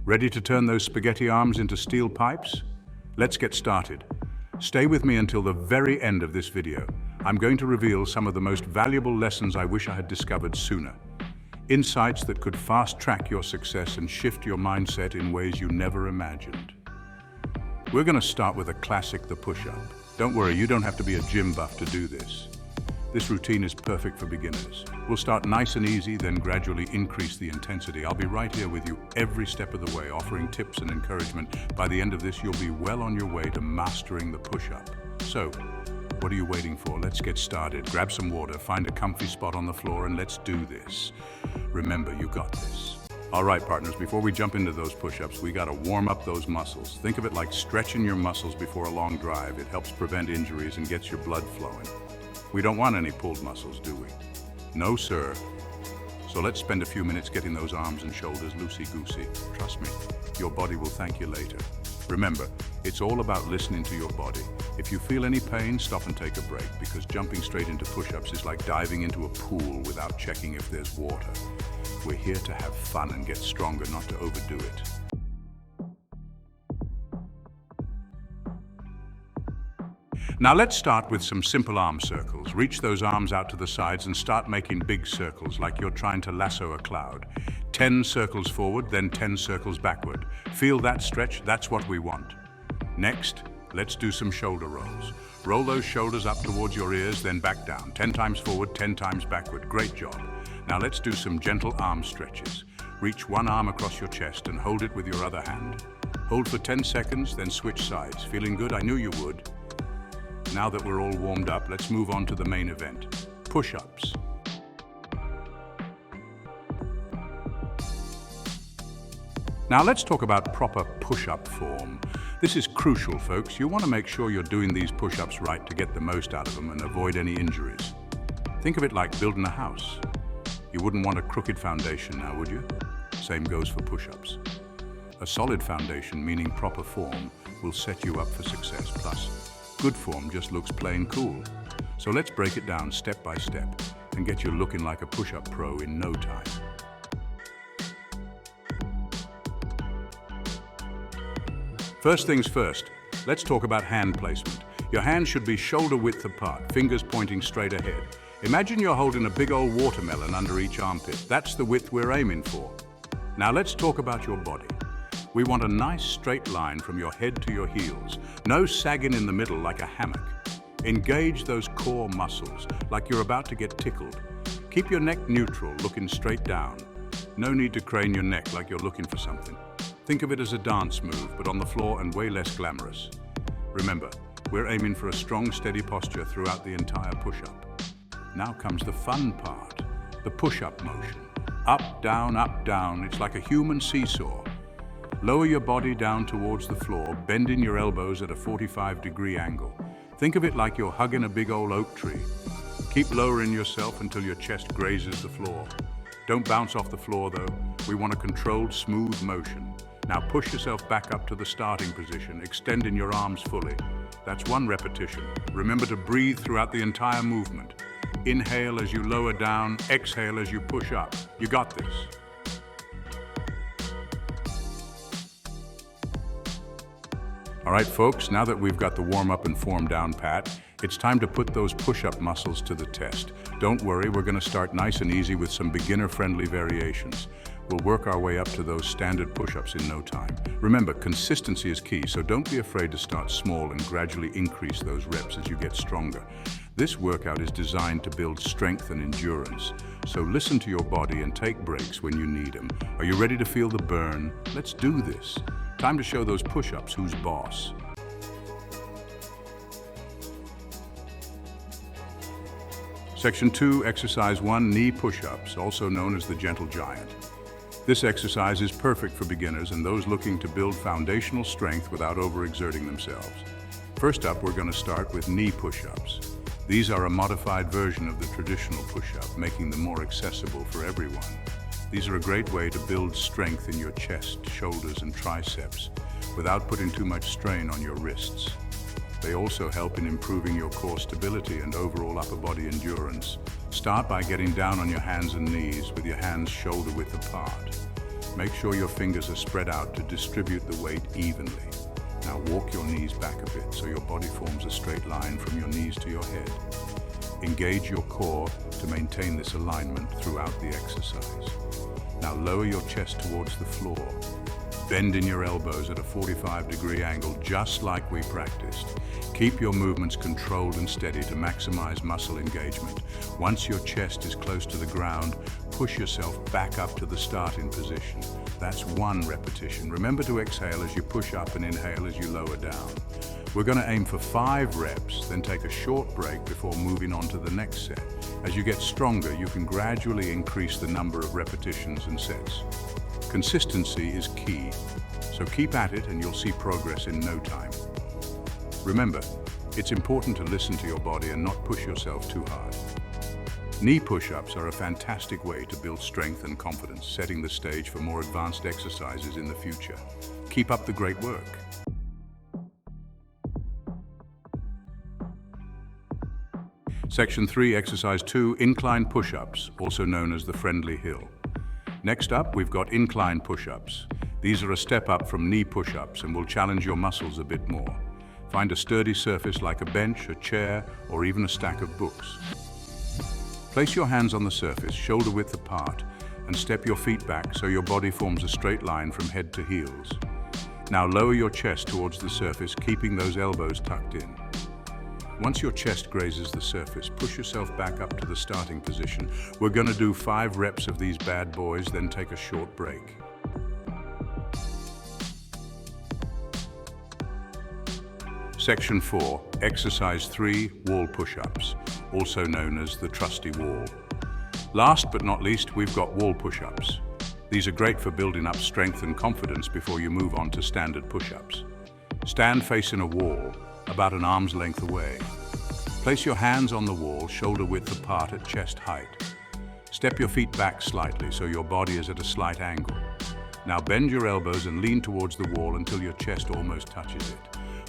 Ready to turn those spaghetti arms into steel pipes? Let's get started. Stay with me until the very end of this video. I'm going to reveal some of the most valuable lessons I wish I had discovered sooner. Insights that could fast-track your success and shift your mindset in ways you never imagined. We're going to start with a classic, the push-up. Don't worry, you don't have to be a gym buff to do this. This routine is perfect for beginners. We'll start nice and easy, then gradually increase the intensity. I'll be right here with you every step of the way, offering tips and encouragement. By the end of this, you'll be well on your way to mastering the push-up. So, what are you waiting for? Let's get started. Grab some water, find a comfy spot on the floor, and let's do this. Remember, you got this. All right, partners, before we jump into those push-ups, we gotta warm up those muscles. Think of it like stretching your muscles before a long drive. It helps prevent injuries and gets your blood flowing. We don't want any pulled muscles, do we? No, sir. So let's spend a few minutes getting those arms and shoulders loosey-goosey. Trust me, your body will thank you later. Remember, it's all about listening to your body. If you feel any pain, stop and take a break, because jumping straight into push-ups is like diving into a pool without checking if there's water. We're here to have fun and get stronger, not to overdo it. Now let's start with some simple arm circles. Reach those arms out to the sides and start making big circles like you're trying to lasso a cloud. 10 circles forward, then 10 circles backward. Feel that stretch? That's what we want. Next, let's do some shoulder rolls. Roll those shoulders up towards your ears, then back down. 10 times forward, 10 times backward. Great job. Now let's do some gentle arm stretches. Reach one arm across your chest and hold it with your other hand. Hold for 10 seconds, then switch sides. Feeling good? I knew you would. Now that we're all warmed up, let's move on to the main event, push-ups. Now let's talk about proper push-up form. This is crucial, folks. You want to make sure you're doing these push-ups right to get the most out of them and avoid any injuries. Think of it like building a house. You wouldn't want a crooked foundation now, would you? Same goes for push-ups. A solid foundation, meaning proper form, will set you up for success. Plus, good form just looks plain cool. So let's break it down step by step and get you looking like a push-up pro in no time. First things first, let's talk about hand placement. Your hands should be shoulder width apart, fingers pointing straight ahead. Imagine you're holding a big old watermelon under each armpit. That's the width we're aiming for. Now let's talk about your body. We want a nice straight line from your head to your heels. No sagging in the middle like a hammock. Engage those core muscles like you're about to get tickled. Keep your neck neutral, looking straight down. No need to crane your neck like you're looking for something. Think of it as a dance move, but on the floor and way less glamorous. Remember, we're aiming for a strong, steady posture throughout the entire push-up. Now comes the fun part, the push-up motion. Up, down, it's like a human seesaw. Lower your body down towards the floor, bending your elbows at a 45-degree angle. Think of it like you're hugging a big old oak tree. Keep lowering yourself until your chest grazes the floor. Don't bounce off the floor though. We want a controlled, smooth motion. Now push yourself back up to the starting position, extending your arms fully. That's one repetition. Remember to breathe throughout the entire movement. Inhale as you lower down, exhale as you push up. You got this. All right, folks, now that we've got the warm-up and form down pat, it's time to put those push-up muscles to the test. Don't worry, we're going to start nice and easy with some beginner-friendly variations. We'll work our way up to those standard push-ups in no time. Remember, consistency is key, so don't be afraid to start small and gradually increase those reps as you get stronger. This workout is designed to build strength and endurance, so listen to your body and take breaks when you need them. Are you ready to feel the burn? Let's do this. Time to show those push-ups who's boss. Section 2, Exercise 1, Knee Push-Ups, also known as the Gentle Giant. This exercise is perfect for beginners and those looking to build foundational strength without overexerting themselves. First up, we're going to start with knee push-ups. These are a modified version of the traditional push-up, making them more accessible for everyone. These are a great way to build strength in your chest, shoulders, and triceps without putting too much strain on your wrists. They also help in improving your core stability and overall upper body endurance. Start by getting down on your hands and knees with your hands shoulder width apart. Make sure your fingers are spread out to distribute the weight evenly. Now walk your knees back a bit so your body forms a straight line from your knees to your head. Engage your core to maintain this alignment throughout the exercise. Now lower your chest towards the floor. Bend in your elbows at a 45-degree angle, just like we practiced. Keep your movements controlled and steady to maximize muscle engagement. Once your chest is close to the ground, push yourself back up to the starting position. That's 1 repetition. Remember to exhale as you push up and inhale as you lower down. We're going to aim for 5 reps, then take a short break before moving on to the next set. As you get stronger, you can gradually increase the number of repetitions and sets. Consistency is key, so keep at it and you'll see progress in no time. Remember, it's important to listen to your body and not push yourself too hard. Knee push-ups are a fantastic way to build strength and confidence, setting the stage for more advanced exercises in the future. Keep up the great work. Section 3, Exercise 2, Incline Push-Ups, also known as the friendly hill. Next up, we've got incline push-ups. These are a step up from knee push-ups and will challenge your muscles a bit more. Find a sturdy surface like a bench, a chair, or even a stack of books. Place your hands on the surface, shoulder width apart, and step your feet back so your body forms a straight line from head to heels. Now lower your chest towards the surface, keeping those elbows tucked in. Once your chest grazes the surface, push yourself back up to the starting position. We're going to do 5 reps of these bad boys, then take a short break. Section 4, Exercise 3, Wall Push-Ups, also known as the trusty wall. Last but not least, we've got wall push-ups. These are great for building up strength and confidence before you move on to standard push-ups. Stand facing a wall, about an arm's length away. Place your hands on the wall, shoulder width apart at chest height. Step your feet back slightly so your body is at a slight angle. Now bend your elbows and lean towards the wall until your chest almost touches it.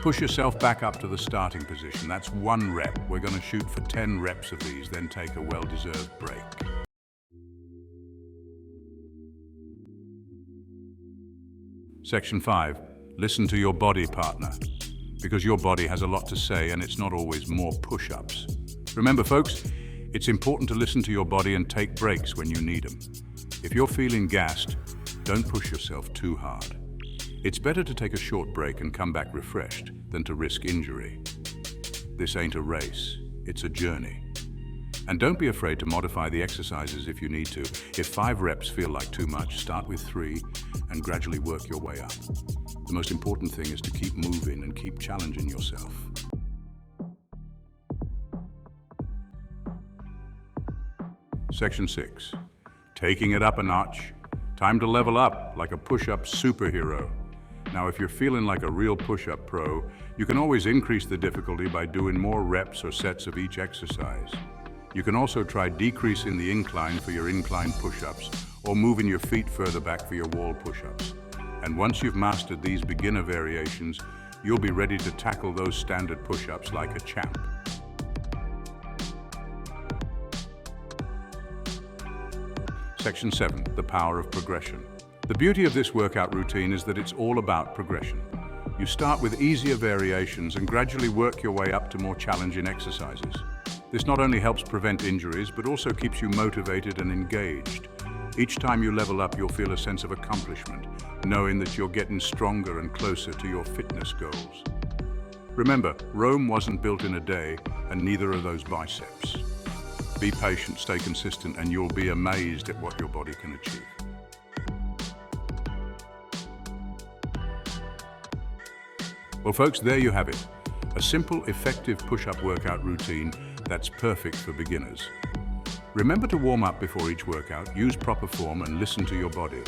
Push yourself back up to the starting position. That's 1 rep. We're going to shoot for 10 reps of these, then take a well-deserved break. Section 5, listen to your body partner. Because your body has a lot to say and it's not always more push-ups. Remember folks, it's important to listen to your body and take breaks when you need them. If you're feeling gassed, don't push yourself too hard. It's better to take a short break and come back refreshed than to risk injury. This ain't a race, it's a journey. And don't be afraid to modify the exercises if you need to. If 5 reps feel like too much, start with 3 and gradually work your way up. The most important thing is to keep moving and keep challenging yourself. Section 6, taking it up a notch. Time to level up like a push-up superhero. Now, if you're feeling like a real push-up pro, you can always increase the difficulty by doing more reps or sets of each exercise. You can also try decreasing the incline for your incline push-ups or moving your feet further back for your wall push-ups. And once you've mastered these beginner variations, you'll be ready to tackle those standard push-ups like a champ. Section 7, the power of progression. The beauty of this workout routine is that it's all about progression. You start with easier variations and gradually work your way up to more challenging exercises. This not only helps prevent injuries, but also keeps you motivated and engaged. Each time you level up, you'll feel a sense of accomplishment, knowing that you're getting stronger and closer to your fitness goals. Remember, Rome wasn't built in a day, and neither are those biceps. Be patient, stay consistent, and you'll be amazed at what your body can achieve. Well folks, there you have it. A simple, effective push-up workout routine that's perfect for beginners. Remember to warm up before each workout, use proper form, and listen to your body.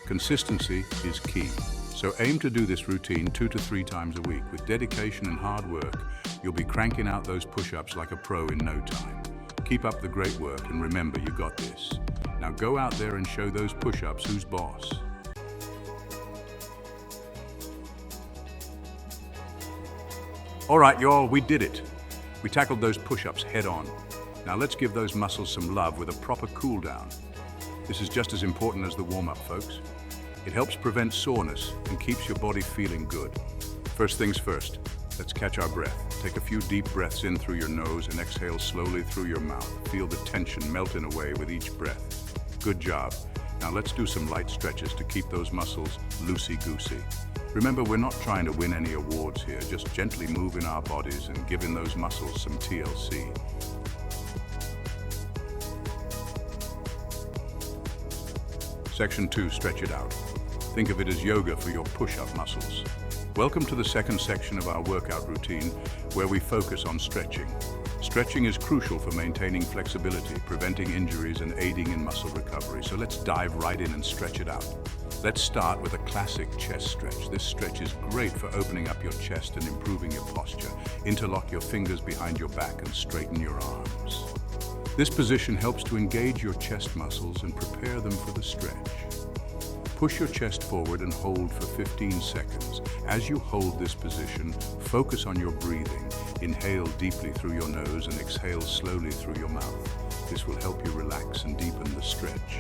Consistency is key. So aim to do this routine 2 to 3 times a week. With dedication and hard work, you'll be cranking out those push-ups like a pro in no time. Keep up the great work, and remember, you got this. Now go out there and show those push-ups who's boss. All right, y'all, we did it. We tackled those push-ups head on. Now let's give those muscles some love with a proper cool down. This is just as important as the warm-up, folks. It helps prevent soreness and keeps your body feeling good. First things first, let's catch our breath. Take a few deep breaths in through your nose and exhale slowly through your mouth. Feel the tension melting away with each breath. Good job. Now let's do some light stretches to keep those muscles loosey-goosey. Remember, we're not trying to win any awards here, just gently moving our bodies and giving those muscles some TLC. Section 2, stretch it out. Think of it as yoga for your push-up muscles. Welcome to the second section of our workout routine, where we focus on stretching. Stretching is crucial for maintaining flexibility, preventing injuries, and aiding in muscle recovery. So let's dive right in and stretch it out. Let's start with a classic chest stretch. This stretch is great for opening up your chest and improving your posture. Interlock your fingers behind your back and straighten your arms. This position helps to engage your chest muscles and prepare them for the stretch. Push your chest forward and hold for 15 seconds. As you hold this position, focus on your breathing. Inhale deeply through your nose and exhale slowly through your mouth. This will help you relax and deepen the stretch.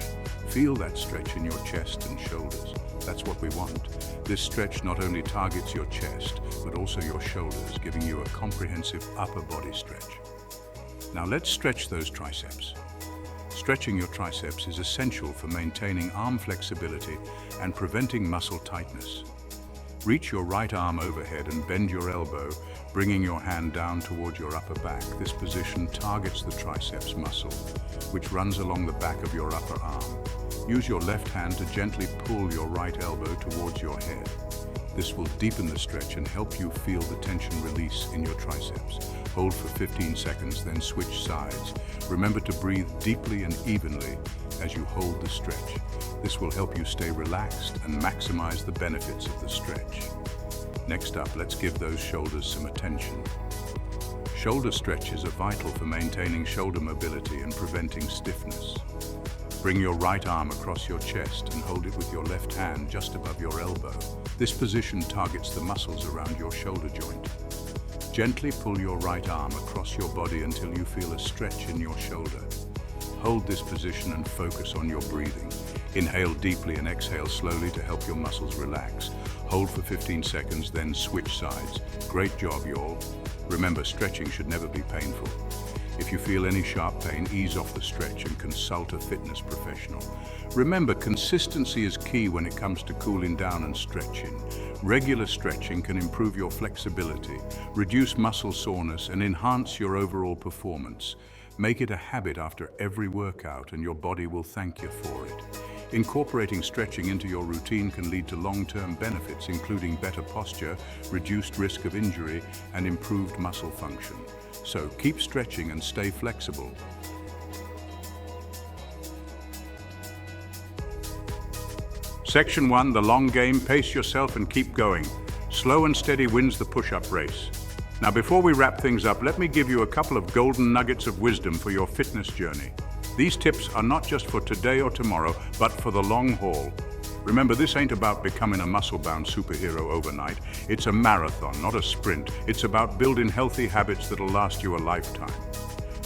Feel that stretch in your chest and shoulders. That's what we want. This stretch not only targets your chest, but also your shoulders, giving you a comprehensive upper body stretch. Now let's stretch those triceps. Stretching your triceps is essential for maintaining arm flexibility and preventing muscle tightness. Reach your right arm overhead and bend your elbow, bringing your hand down towards your upper back. This position targets the triceps muscle, which runs along the back of your upper arm. Use your left hand to gently pull your right elbow towards your head. This will deepen the stretch and help you feel the tension release in your triceps. Hold for 15 seconds, then switch sides. Remember to breathe deeply and evenly as you hold the stretch. This will help you stay relaxed and maximize the benefits of the stretch. Next up, let's give those shoulders some attention. Shoulder stretches are vital for maintaining shoulder mobility and preventing stiffness. Bring your right arm across your chest and hold it with your left hand just above your elbow. This position targets the muscles around your shoulder joint. Gently pull your right arm across your body until you feel a stretch in your shoulder. Hold this position and focus on your breathing. Inhale deeply and exhale slowly to help your muscles relax. Hold for 15 seconds, then switch sides. Great job, y'all. Remember, stretching should never be painful. If you feel any sharp pain, ease off the stretch and consult a fitness professional. Remember, consistency is key when it comes to cooling down and stretching. Regular stretching can improve your flexibility, reduce muscle soreness, and enhance your overall performance. Make it a habit after every workout, and your body will thank you for it. Incorporating stretching into your routine can lead to long-term benefits, including better posture, reduced risk of injury, and improved muscle function. So keep stretching and stay flexible. Section 1, the long game. Pace yourself and keep going. Slow and steady wins the push-up race. Now, before we wrap things up, let me give you a couple of golden nuggets of wisdom for your fitness journey. These tips are not just for today or tomorrow, but for the long haul. Remember, this ain't about becoming a muscle-bound superhero overnight. It's a marathon, not a sprint. It's about building healthy habits that'll last you a lifetime.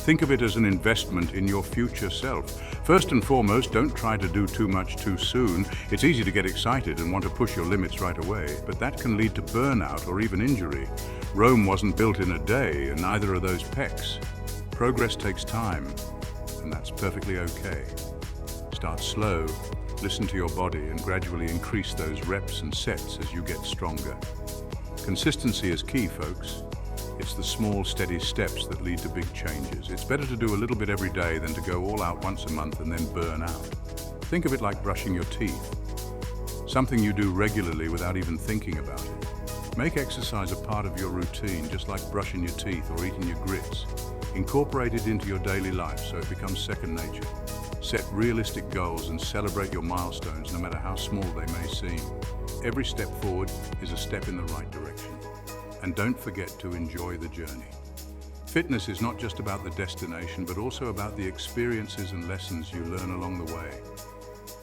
Think of it as an investment in your future self. First and foremost, don't try to do too much too soon. It's easy to get excited and want to push your limits right away, but that can lead to burnout or even injury. Rome wasn't built in a day, and neither are those pecs. Progress takes time, and that's perfectly okay. Start slow, listen to your body, and gradually increase those reps and sets as you get stronger. Consistency is key, folks. It's the small, steady steps that lead to big changes. It's better to do a little bit every day than to go all out once a month and then burn out. Think of it like brushing your teeth. Something you do regularly without even thinking about it. Make exercise a part of your routine, just like brushing your teeth or eating your grits. Incorporate it into your daily life so it becomes second nature. Set realistic goals and celebrate your milestones, no matter how small they may seem. Every step forward is a step in the right direction. And don't forget to enjoy the journey. Fitness is not just about the destination, but also about the experiences and lessons you learn along the way.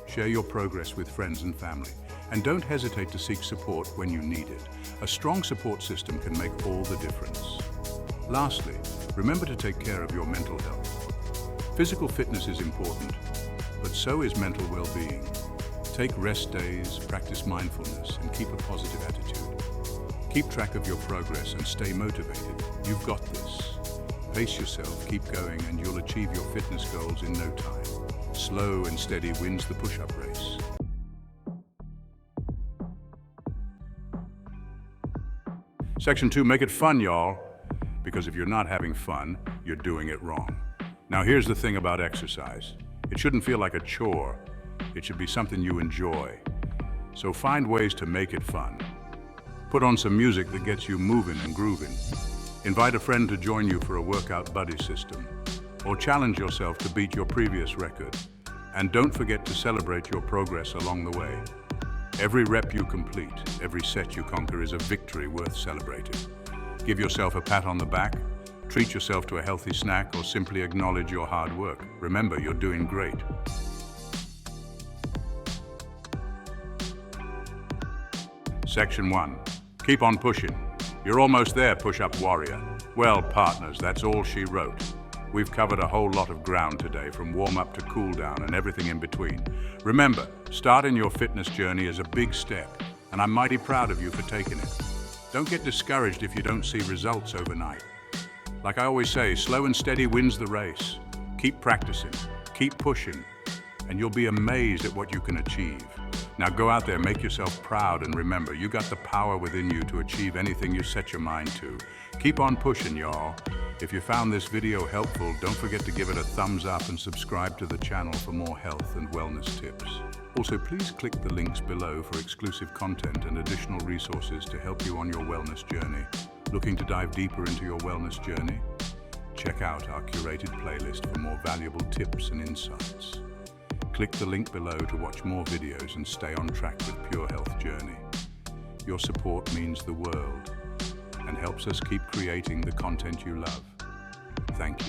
Share your progress with friends and family, and don't hesitate to seek support when you need it. A strong support system can make all the difference. Lastly, remember to take care of your mental health. Physical fitness is important, but so is mental well-being. Take rest days, practice mindfulness, and keep a positive attitude. Keep track of your progress and stay motivated. You've got this. Pace yourself, keep going, and you'll achieve your fitness goals in no time. Slow and steady wins the push-up race. Section 2, make it fun, y'all. Because if you're not having fun, you're doing it wrong. Now here's the thing about exercise. It shouldn't feel like a chore. It should be something you enjoy. So find ways to make it fun. Put on some music that gets you moving and grooving. Invite a friend to join you for a workout buddy system. Or challenge yourself to beat your previous record. And don't forget to celebrate your progress along the way. Every rep you complete, every set you conquer is a victory worth celebrating. Give yourself a pat on the back, treat yourself to a healthy snack, or simply acknowledge your hard work. Remember, you're doing great. Section 1. Keep on pushing. You're almost there, push-up warrior. Well, partners, that's all she wrote. We've covered a whole lot of ground today, from warm-up to cool-down and everything in between. Remember, starting your fitness journey is a big step, and I'm mighty proud of you for taking it. Don't get discouraged if you don't see results overnight. Like I always say, slow and steady wins the race. Keep practicing, keep pushing, and you'll be amazed at what you can achieve. Now go out there, make yourself proud, and remember, you got the power within you to achieve anything you set your mind to. Keep on pushing, y'all. If you found this video helpful, don't forget to give it a thumbs up and subscribe to the channel for more health and wellness tips. Also, please click the links below for exclusive content and additional resources to help you on your wellness journey. Looking to dive deeper into your wellness journey? Check out our curated playlist for more valuable tips and insights. Click the link below to watch more videos and stay on track with Pure Health Journey. Your support means the world and helps us keep creating the content you love. Thank you.